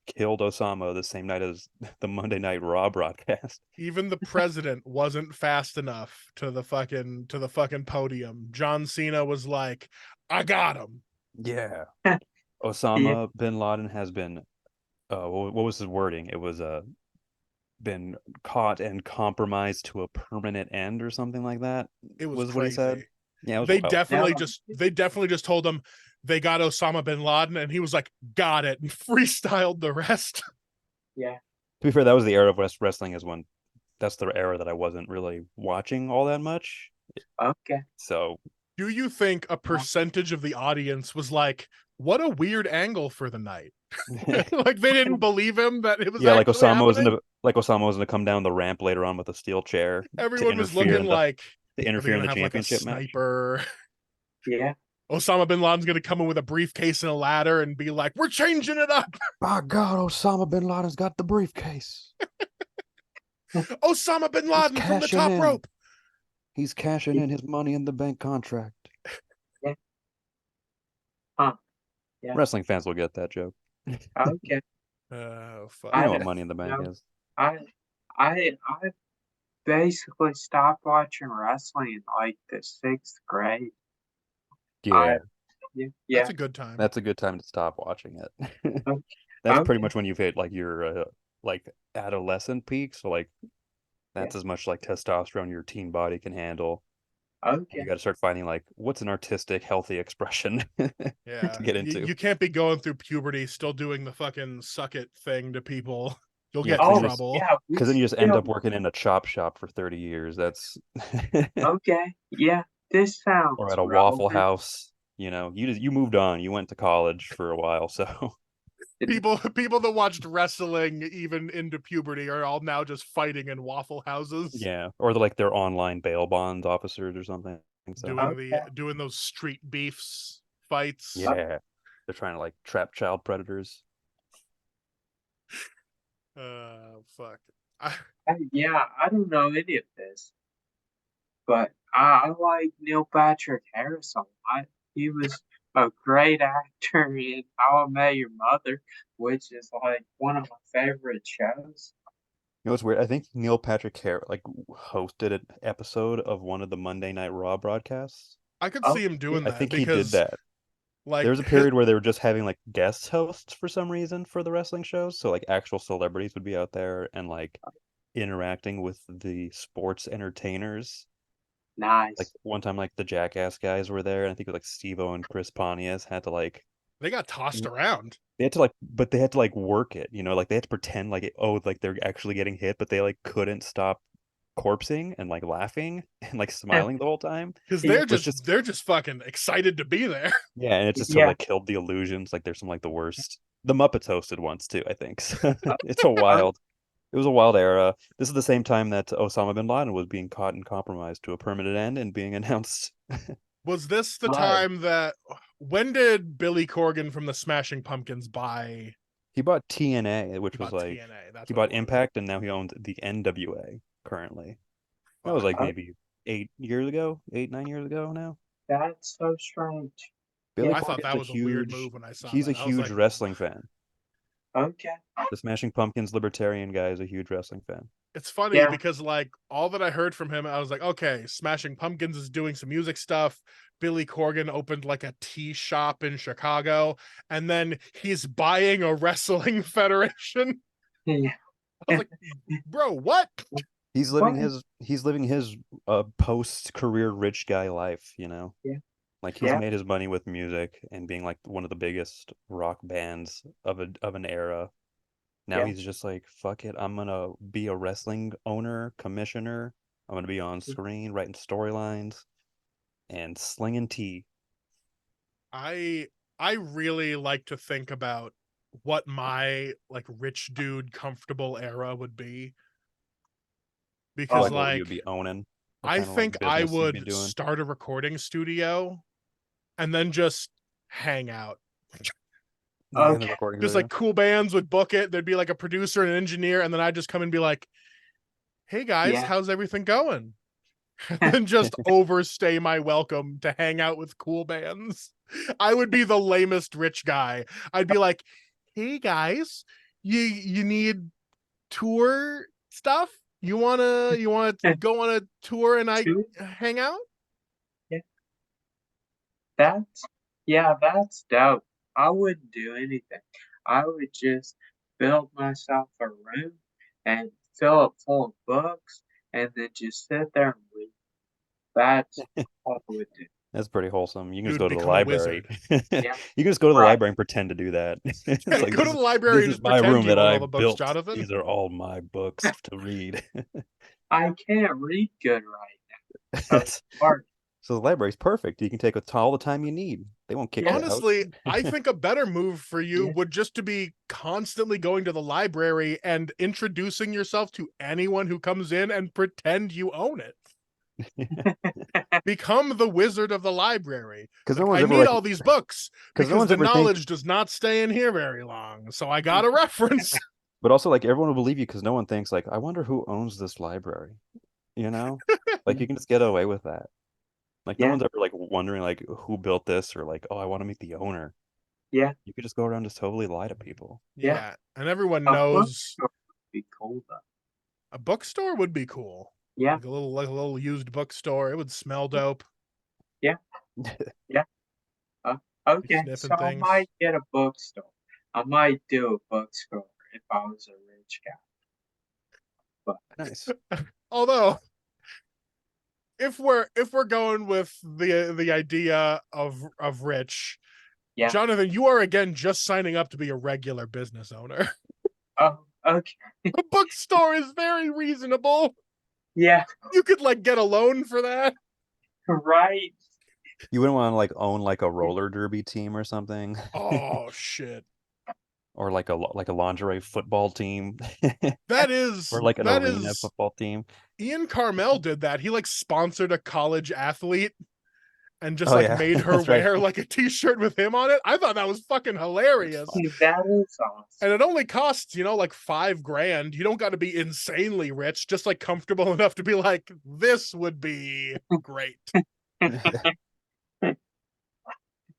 killed Osama the same night as the Monday Night Raw broadcast. Even the president wasn't fast enough to the fucking podium. John Cena was like, "I got him." Yeah. yeah. Osama bin Laden has been what was his wording? It was been caught and compromised to a permanent end or something like that It was was what he said. crazy. Yeah, it was They wild. definitely No. just they definitely just told him they got Osama bin Laden, and he was like, "Got it," and freestyled the rest. Yeah. To be fair, that was the era of West wrestling is when that's the era that I wasn't really watching all that much. Okay. So Do you think a Yeah. percentage of the audience was like, "What a weird angle for the night"? Like they didn't believe him that it was yeah, actually happening. Like Osama was gonna come down the ramp later on with a steel chair Everyone was looking like, to are they interfere in gonna the have like a championship match. sniper? Yeah. Osama bin Laden's gonna come in with a briefcase and a ladder and be like, "We're changing it up." By God, Osama bin Laden's got the briefcase. Osama bin He's Laden from the cashing top in. rope. He's cashing in his money in the bank contract. Yeah. Huh. Yeah. Wrestling fans will get that joke. Okay. Oh fuck You know I what yeah. money in the bank no. is. I I basically stopped watching wrestling in like the sixth grade. I Yeah, yeah. That's Yeah. a good time. that's a good time to stop watching it. Okay. That's pretty Okay. much when you've hit like your like adolescent peak. So like Yeah. that's as much like testosterone your teen body can handle. And you Okay. got to start finding like what's an artistic, healthy expression to Yeah, get you, into. you can't be going through puberty still doing the fucking suck it thing to people. You'll Yeah, get in Oh trouble. yeah. We because then you just end up still working in a chop shop for 30 years. That's okay. Yeah. This or sounds at a Waffle relevant. House. You moved on. You went to college for a while, so People that watched wrestling even into puberty are all now just fighting in Waffle Houses, Yeah, or they're online bail bond officers or something. So Okay. doing those street beefs fights. yeah, they're trying to like trap child predators. Fuck. I, Yeah, I don't know any of this, but I like Neil Patrick Harris a lot. He was a great actor in How I Met Your Mother, which is like one of my favorite shows. You know what's weird? I think Neil Patrick Harris like hosted an episode of one of the Monday Night Raw broadcasts. I could Oh, see him yeah. doing I that think he did because that. There like was a period where they were just having like guest hosts for some reason for the wrestling shows. So like actual celebrities would be out there and like interacting with the sports entertainers. Like Nice. one time, like the Jackass guys were there, and I think it was like Steve-O and Chris Pontius had to like they got tossed around. they had to like, but they had to like work it, like they had to pretend like like they're actually getting hit, but they like couldn't stop corpsing and like laughing and like smiling the whole time. Because Yeah. Which just they're just fucking excited to be there. yeah, and it just totally Yeah. like killed the illusions. Like there's some like the worst. The Muppets hosted once too, I think. So Uh, it's a uh, wild. It was a wild era. This is the same time that Osama bin Laden was being caught and compromised to a permanent end and being announced. Was this the right. time that when did Billy Corgan from the Smashing Pumpkins buy He bought TNA, which was about like TNA? That's he what it bought was. Impact, and now he owns the NWA currently. That was Fuck. like maybe 8 years ago, 8, 9 years ago now. That's so strange. Billy Yeah. I thought Corgan's that a was a weird huge move when I saw he's a that. I was huge like, wrestling fan. Okay. The Smashing Pumpkins libertarian guy is a huge wrestling fan. it's funny Yeah. because like all that I heard from him, I was like, okay, Smashing Pumpkins is doing some music stuff. Billy Corgan opened like a tea shop in Chicago, and then he's buying a wrestling federation. Yeah. I was like, bro, what? Fine. He's living his post career rich guy life. Yeah. Like he's Yeah. made his money with music and being like one of the biggest rock bands of an era. Now Yeah. he's just like, fuck it, I'm gonna be a wrestling owner, commissioner. I'm gonna be on screen writing storylines and slinging tea. I I really like to think about what my like rich dude comfortable era would be So because Oh, like what you'd like be owning, what I kind of like think I business you'd be would doing. start a recording studio and then just hang out. In the okay. recording Just studio. like cool bands would book it. There'd be like a producer and an engineer, and then I'd just come and be like, "Hey guys, Yeah. how's everything going?" And just overstay my welcome to hang out with cool bands. I would be the lamest rich guy. I'd be like, "Hey guys, you need tour stuff? You wanna go on a tour and I Two. hang out?" Yeah. That's that's dope. I wouldn't do anything. I would just build myself a room and fill it full of books and then just sit there and read. That's what I would do. That's pretty wholesome. You can just You'd go to the become a library. wizard. You Yeah. can just go to the Right. library and pretend to do that. It's like Go to the library this and is just my pretend room you that own all I the books, built. Jonathan. These are all my books to read. I can't read good right now, so it's That's- hard. so the library's perfect. You can take all the time you need. They won't kick you Yeah. out. Honestly, I think a better move for you Yeah. would just to be constantly going to the library and introducing yourself to anyone who comes in and pretend you own it. Become the wizard of the library. Because Like, no one's I ever need like, all these books because no because one's the ever think, knowledge does not stay in here very long. So I got a reference. but also like everyone will believe you because no one thinks like, I wonder who owns this library. You know, like you can just get away with that. Like no Yeah. one's ever like wondering like who built this or like, oh, I want to meet the owner. Yeah. You could just go around and just totally lie to people. Yeah. Yeah. And everyone A knows bookstore would be cool though. a bookstore would be cool. Yeah. Like a little used bookstore. It would smell dope. Yeah. Yeah. Uh, Be okay, so sniffing I things. might get a bookstore. I might do a bookstore if I was a rich guy. But Nice. Although if we're going with the idea of rich, yeah. Jonathan, you are again just signing up to be a regular business owner. Oh, okay. A bookstore is very reasonable. Yeah. You could like get a loan for that. Right. You wouldn't want to like own like a roller derby team or something. Oh shit. or like a lingerie football team, That or is like an that arena is football team. Ian Carmel did that. He like sponsored a college athlete and just Oh like yeah, made her that's right. wear like a t-shirt with him on it. I thought that was fucking hilarious. fun. That is awesome. And it only costs, like $5,000. You don't got to be insanely rich, just like comfortable enough to be like, this would be great.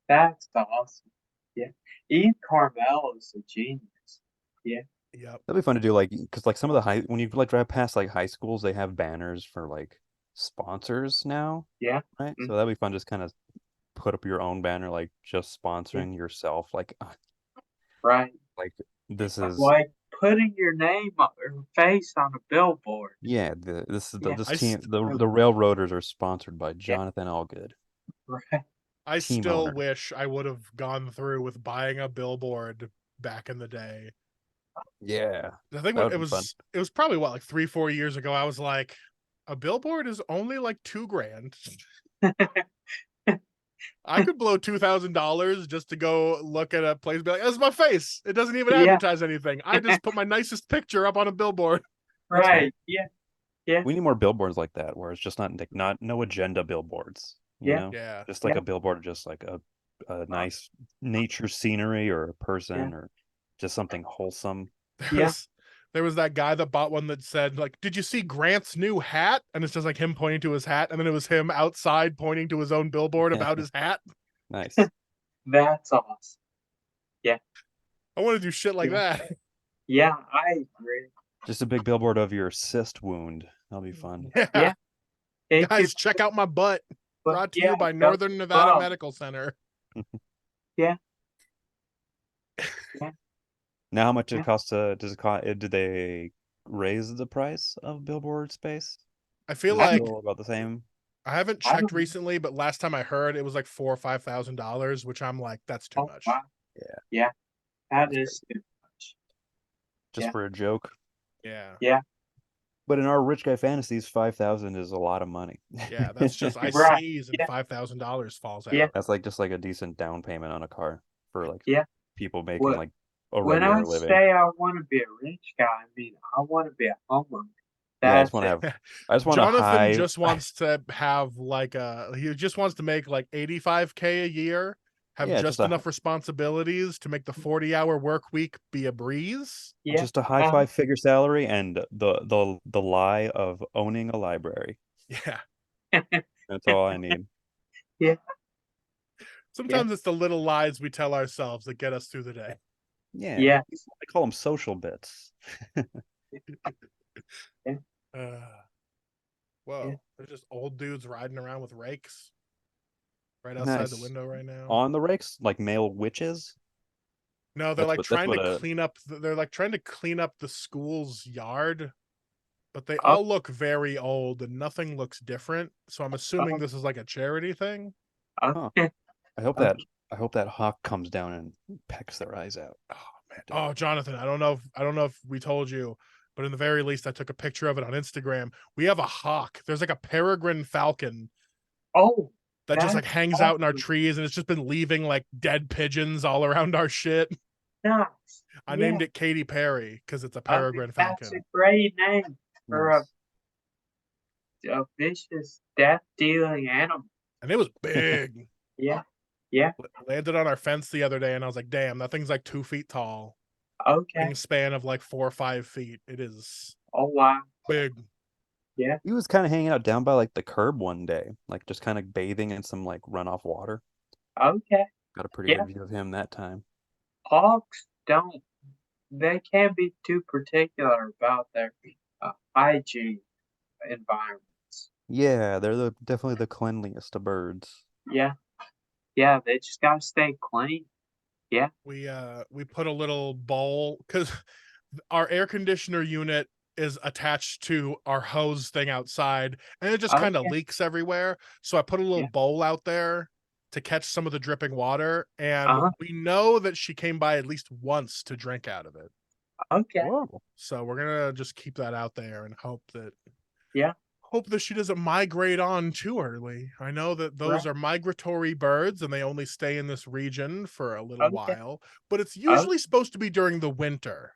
That's awesome. Yeah. Ian Carmel is a genius. Yeah. Yep. That'd be fun to do, like, because like some of the when you like drive past like high schools, they have banners for like sponsors now, Yeah. right? Mhm. So that'd be fun, just kind of put up your own banner, like just sponsoring yourself, Right. like this is Like putting your name or face on a billboard. yeah, this Yeah. team, the Railroaders are sponsored by Yeah. Jonathan Allgood, Right. I team still owner. wish I would have gone through with buying a billboard back in the day. Yeah, I think that when would be fun. it was probably what, like 3-4 years ago. I was like, a billboard is only like $2,000. I could blow $2,000 just to go look at a place and be like, that's my face. It doesn't even Yeah. advertise anything. I just put my nicest picture up on a billboard. Right. Yeah. Yeah. We need more billboards like that, where it's just not no agenda billboards, you Yeah. know? Yeah. Just like Yeah. a billboard, just like a nice nature scenery or a person Yeah. or just something wholesome. Yeah. There was that guy that bought one that said, like, did you see Grant's new hat? And it's just like him pointing to his hat. And then it was him outside pointing to his own billboard about his hat. Nice. That's awesome. I want to do shit like Yeah. that. Yeah, I agree. Just a big billboard of your cyst wound. That'll be fun. Yeah. It Guys, could- check out my butt. but Brought to yeah, you by go Northern Nevada above. Medical Center. Yeah. Now, how much Yeah. it costs to does it cost? Did they raise the price of billboard space? I feel Is it like still about the same? I haven't I checked don't know. recently, but last time I heard it was like $4,000 or $5,000, which I'm like, that's too Oh, much. wow. Yeah. Yeah. That That's is too much. Just Yeah. for a joke. Yeah. Yeah. But in our rich guy fantasies, 5,000 is a lot of money. Yeah. That's just, I Right. sneeze and Yeah. $5,000 falls out. Yeah. That's like just like a decent down payment on a car for like Yeah. people making What- like a When I regular living. say I want to be a rich guy, I mean I want to be a homeowner. Yeah, I That's just want to it. have. I just want a Jonathan high. just wants to have like he just wants to make like $85K a year, have Yeah, just just a- enough responsibilities to make the 40-hour work week be a breeze. Yeah. Just a high five-figure salary and the lie of owning a library. Yeah. That's all I need. Sometimes it's the little lies we tell ourselves that get us through the day. Yeah. Yeah. I call them social bits. Whoa. Yeah. There's just old dudes riding around with rakes right outside the Nice. window right now. On the rakes, like male witches. No, they're That's like what- that's trying what to a- clean up. They're like trying to clean up the school's yard, but they Oh. all look very old and nothing looks different. So I'm assuming this is like a charity thing. Okay. I hope that hawk comes down and pecks their eyes out. Oh man. Oh, Jonathan, I don't know if we told you, but in the very least, I took a picture of it on Instagram. We have a hawk. There's like a peregrine falcon Oh, that just like that's hangs out in our awesome. trees, and it's just been leaving like dead pigeons all around our shit. Nice. I named it Katy Perry because it's a I think peregrine that's a falcon. great name for Nice. a vicious, death-dealing animal. And it was big. Yeah. Yeah. Landed on our fence the other day, and I was like, damn, that thing's like 2 feet tall. Okay. Wingspan of like 4 or 5 feet. It is Oh wow. big. He was kind of hanging out down by like the curb one day, like just kind of bathing in some like runoff water. Okay. Got a pretty Yeah. good view of him that time. Hawks don't. They can't be too particular about their hygiene environments. Yeah, they're definitely the cleanliest of birds. Yeah. Yeah. They just gotta stay clean. We put a little bowl because our air conditioner unit is attached to our hose thing outside, and it just kind of Okay. leaks everywhere. So I put a little Yeah. bowl out there to catch some of the dripping water, and Uh-huh. we know that she came by at least once to drink out of it. Okay. Whoa. So we're gonna just keep that out there and hope that hope that she doesn't migrate on too early. I know that those Right. are migratory birds and they only stay in this region for a little Okay. while, but it's Oh, usually supposed to be during the winter.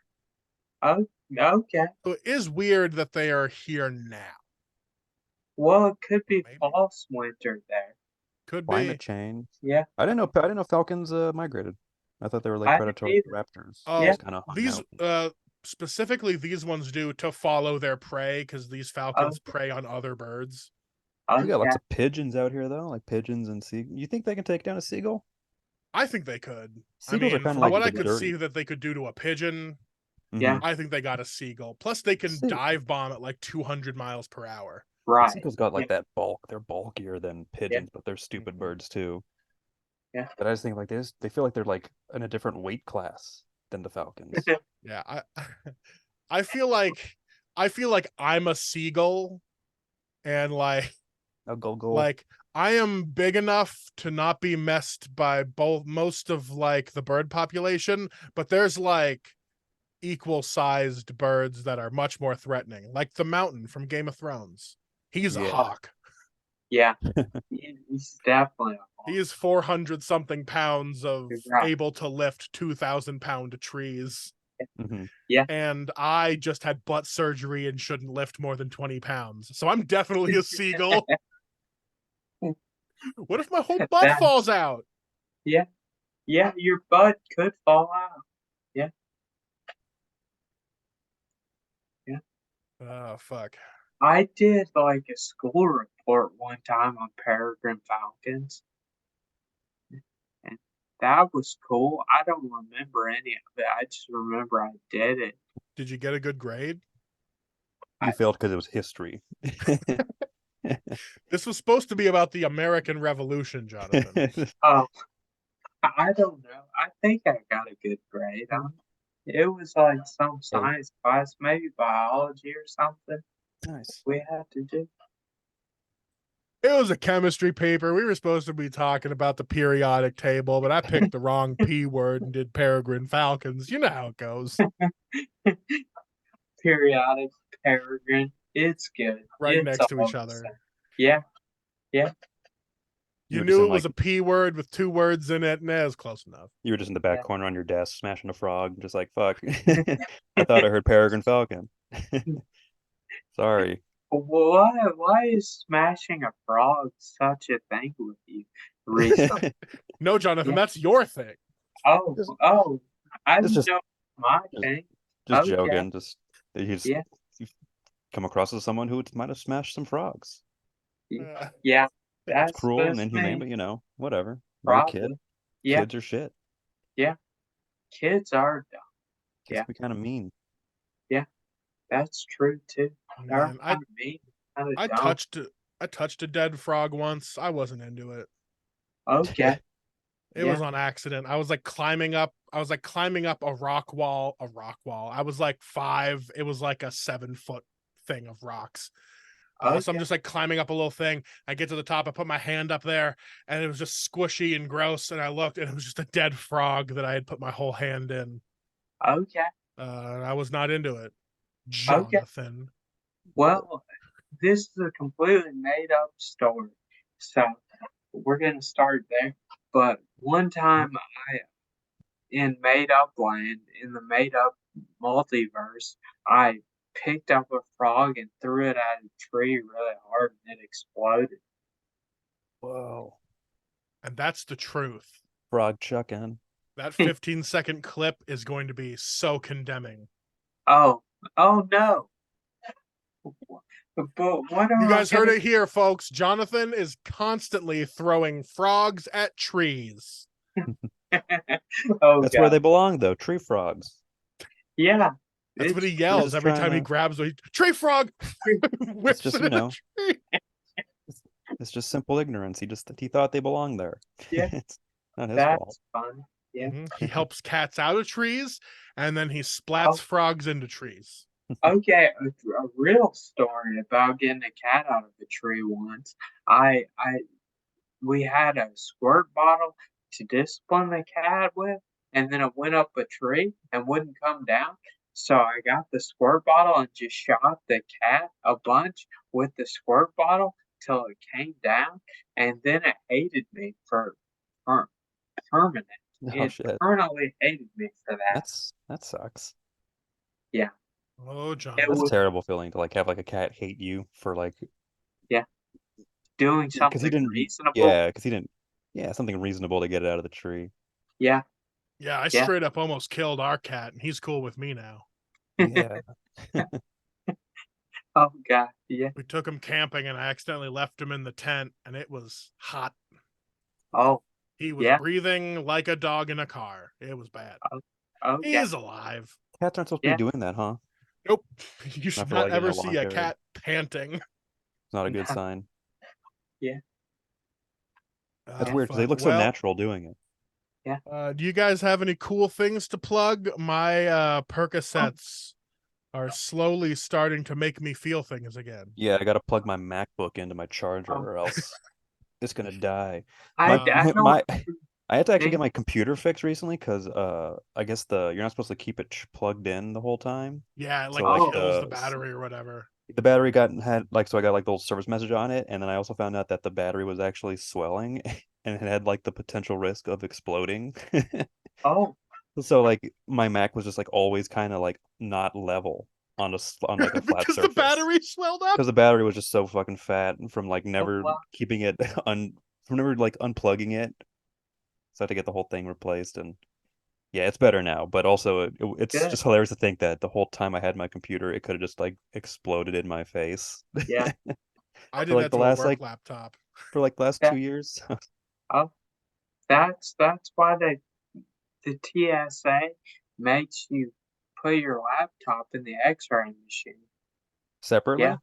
oh, okay. So it is weird that they are here now. Well, it could be Maybe. false winter there. Could Climate be. change. Yeah, I didn't know falcons migrated. I thought they were like I didn't predatory either. raptors. They Yeah, Oh, just kind of hung these out. specifically these ones do to follow their prey because these oh, falcons prey on other birds. We got lots okay. of pigeons out here though, like pigeons and sea. You think they can take down a seagull? I think they could. I Seagulls are mean, kind of for like Oh, what the I could see dirty. that they could do to a pigeon, Mm-hmm. yeah, I think they got a seagull. Plus, they can See, dive bomb at like 200 miles per hour. right. seagulls got Yeah, like that bulk. They're bulkier than yeah, pigeons, but they're stupid Mhm. birds too. yeah. But I just think like they feel like they're like in a different weight class than the falcons. Yeah, I feel like I'm a seagull and A gull. like I am big enough to not be messed by both most of like the bird population, but there's like equal sized birds that are much more threatening, like the mountain from Game of Thrones. He's a Yeah. hawk. Yeah, he's definitely a He hawk. is 400 something pounds of You're right. able to lift 2,000-pound trees. Mm-hmm. Yeah. And I just had butt surgery and shouldn't lift more than 20 pounds. So I'm definitely a seagull. What if my whole butt That, falls out? yeah, yeah, your butt could fall out. Yeah, yeah. Oh, fuck. I did like a school report one time on peregrine falcons, and that was cool. I don't remember any of it. I just remember I did it. Did you get a good grade? You I, failed because it was history. This was supposed to be about the American Revolution, Jonathan. oh, I don't know. I think I got a good grade on it. It was like some Hey, science class, maybe biology or something nice. we had to do. It was a chemistry paper. We were supposed to be talking about the periodic table, but I picked the wrong P word and did peregrine falcons. You know how it goes. Periodic, peregrine. It's good. Right It's next to all each the other. same. Yeah, yeah. You You were just knew in it was like a P word with 2 words in it, and it was close enough. you were just in the back Yeah. corner on your desk smashing a frog, just like fuck. I thought I heard peregrine falcon. Sorry. Why is smashing a frog such a thing with you recently? No, Jonathan, Yeah. that's your thing. Oh, Just, oh, I it's didn't just know my just, thing. just Okay, joking. Just yeah, you've come across as someone who might have smashed some frogs. yeah, It's that's cruel and just inhumane, me, but whatever. You're a kid. probably. Yeah, Kids are shit. yeah, kids are dumb. Kids Yeah, can be kind of mean. yeah, that's true too. They're Man, kind of mean, kind of I dumb. touched I touched a dead frog once. I wasn't into it. Okay, It was yeah, on accident. I was like climbing up a rock wall. I was like 5. It was like a 7-foot thing of rocks. So I'm okay, just like climbing up a little thing. I get to the top. I put my hand up there, and it was just squishy and gross. And I looked, and it was just a dead frog that I had put my whole hand in. okay, I was not into it, okay. Jonathan. Well, this is a completely made up story, so we're gonna start there. But one time I in made up land, in the made up multiverse, I picked up a frog and threw it at a tree really hard and it exploded. Whoa. And that's the truth. Frog chucking. That 15-second clip is going to be so condemning. Oh, oh no. But what You am I guys heard gonna it here, folks. Jonathan is constantly throwing frogs at trees. Oh That's where they god. belong, though. Tree frogs. Yeah. That's what he It's They're yells just every trying time he to. grabs a tree frog, It's whips just it at a tree. it's just simple ignorance. He thought they belonged there. yeah, It's not his fault. that's fun. Yeah. He helps cats out of trees, and then he splats Oh, frogs into trees. okay, a real story about getting a cat out of a tree once. I we had a squirt bottle to discipline the cat with, and then it went up a tree and wouldn't come down. So I got the squirt bottle and just shot the cat a bunch with the squirt bottle till it came down, and then it hated me for per- permanent. Oh It shit. permanently hated me for that. That sucks. Yeah, Oh, it Jonathan. That's a was. terrible feeling to like have like a cat hate you for like Yeah, doing because he something didn't reasonable. yeah, because he didn't something reasonable to get it out of the tree. Yeah, Yeah, I yeah. straight up almost killed our cat, and he's cool with me now. Yeah. Oh God, yeah. We took him camping, and I accidentally left him in the tent, and it was hot. Oh, He was yeah. breathing like a dog in a car. It was bad. Oh, okay. He's alive. Cats aren't supposed to be Yeah. doing that, huh? Nope. You Not should for not like in ever a lawn see a area. cat panting. It's not a good sign. Yeah. That's weird because they Fuck. look so Well, natural doing it. Yeah. do you guys have any cool things to plug? My Oh, Percocets are slowly starting to make me feel things again. Yeah, I gotta plug my MacBook into my charger oh. or else it's gonna die. I My I don't my I had to actually get think. my computer fixed recently because I guess you're not supposed to keep it plugged in the whole time. Yeah, it So like like Oh, kills the battery or whatever. the battery had like so I got like the little service message on it, and then I also found out that the battery was actually swelling and it had like the potential risk of exploding. oh, So like my Mac was just like always kind of like not level on like a flat Because the surface battery swelled up. because the battery was just so fucking fat from like oh never wow. keeping it from never like unplugging it. So I had to get the whole thing replaced, and yeah, it's better now. But also, it's Good. just hilarious to think that the whole time I had my computer, it could have just like exploded in my face Yeah. I for did like that the to a last work laptop. last That 2 years. oh, that's why the TSA makes you put your laptop in the X-ray machine. Yeah. Separately.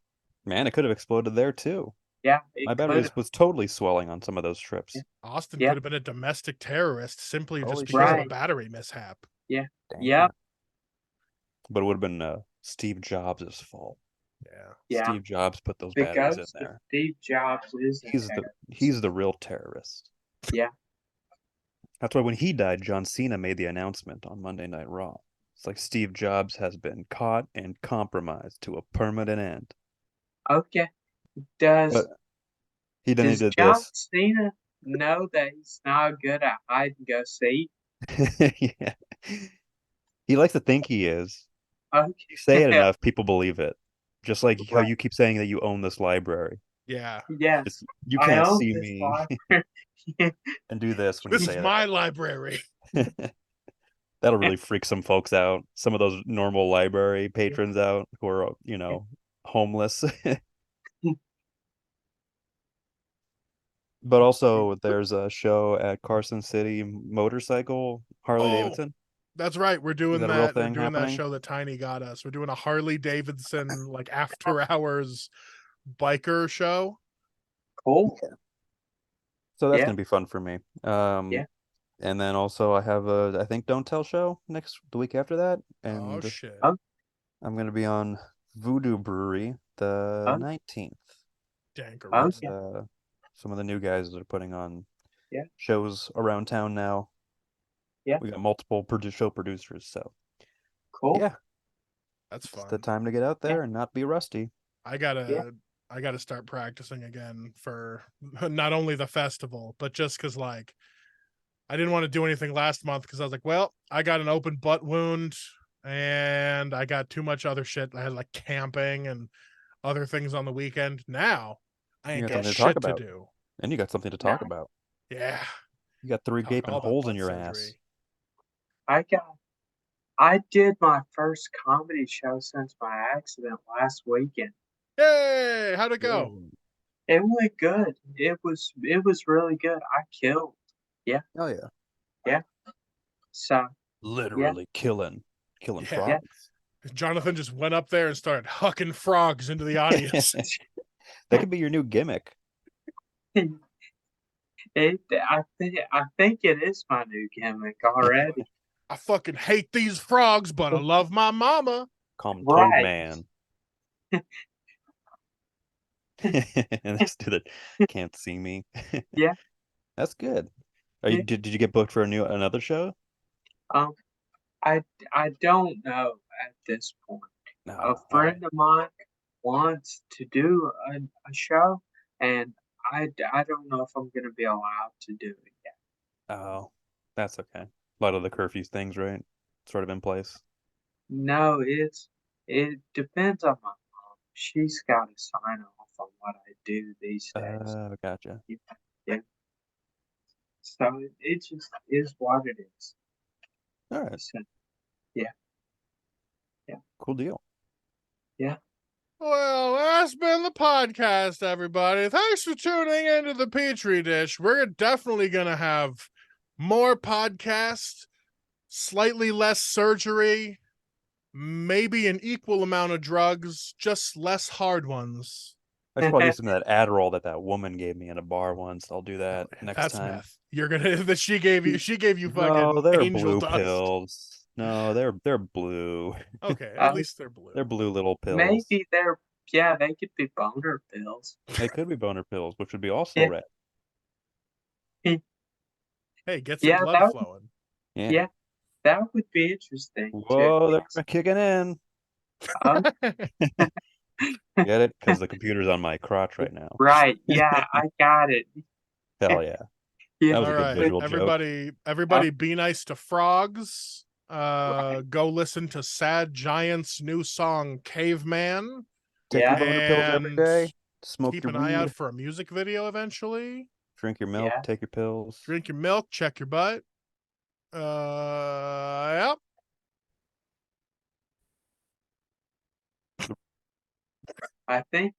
Man, it could have exploded there too. Yeah. My It battery could. was totally swelling on some of those Yeah. trips. Austin could Yeah. have been a domestic terrorist simply just Holy because of shit. a Right. battery mishap. Yeah. Yeah. Damn. But it would have been Steve Jobs' fault. Yeah. Yeah. Steve Jobs put those The batteries in ghost of there. Steve Jobs is a He's terrorist. the real terrorist. Yeah. That's why when he died, John Cena made the announcement on Monday Night Raw. It's like Steve Jobs has been caught and compromised to a permanent end. Okay. Does But he does did John this. Cena know that he's not good at hide and go seek? Yeah. He likes to think he is. You say it Okay. enough, people believe it. Just like how Right. you keep saying that you own this library. Yeah. Yes. You I can't own see this me library. and do this when you This is say my library. that. That'll really freak some folks out. Some of those normal library patrons out who are, homeless. But also, there's a show at Carson City Motorcycle Harley Oh, Davidson. that's right. We're Is doing that a real that. We're thing doing that happening? show that Tiny got us. We're doing a Harley Davidson like after hours biker show. Cool. So that's Yeah. gonna be fun for me. Yeah. And then also I have I think Don't Tell show the week after that, Oh and shit. Oh, I'm gonna be on Voodoo Brewery the oh, 19th. There's okay. some of the new guys that are putting on Yeah. shows around town now. Yeah. We got multiple show producers, so Cool. yeah, That's it's the fun. time to get out Yeah. there and not be rusty. I Yeah. gotta start practicing again for not only the festival, but just because like I didn't want to do anything last month because I was like, well, I got an open butt wound and I got too much other shit. I had like camping and other things on the weekend. Now I You ain't got got something to talk shit to about, do. and you got something to No, talk about. Yeah. You got 3 Talk gaping all about holes in butt your ass. surgery. I did my first comedy show since my accident last weekend. Yay! How'd it go? Ooh. It went good. It was really good. I killed. Yeah. Oh yeah, Yeah. So yeah. literally killing Yeah. Yeah. frogs. Jonathan just went up there and started hucking frogs into the audience. That could be your new gimmick. I think it is my new gimmick already. I fucking hate these frogs, but I love my mama. Call him Toad Right. Man. And this dude that can't see me. Yeah. That's good. Are Yeah. did you get booked for another show? Um I don't know. at this point. No. A friend of mine wants to do a show, and I don't know if I'm gonna be allowed to do it yet. Oh, that's okay. A lot of the curfew things, right? Sort of in place. No, it depends on my mom. She's got to sign off on what I do these days. Gotcha. Yeah, yeah. So it just is what it is. All right. So, yeah, yeah, Cool deal. yeah. Well, that's been the podcast, everybody. Thanks for tuning into the Petri Dish. We're definitely going to have more podcasts, slightly less surgery, maybe an equal amount of drugs, just less hard ones. I should probably do some of that Adderall that woman gave me in a bar once. I'll do that next That's time. meth. You're gonna that she gave you No, fucking they're angel blue dust. pills. No, they're blue. Okay, at least they're blue. They're blue little pills. Maybe they could be boner pills. They could be boner pills, which would be also Yeah. red. Hey, get some Yeah, blood flowing. Yeah, that would be interesting too. Whoa, they're kicking in. Oh, Get it? Because the computer's on my crotch right now. right. Yeah, I got it. Hell yeah. Yeah. That was a All good right, visual joke. everybody, be nice to frogs. Go listen to Sad Giant's new song "Caveman." Take Yeah. your boner pills every And day. Smoke keep your an eye out weed. for a music video eventually. Drink your milk. Yeah. Take your pills. Drink your milk. Check your butt. Yep. I think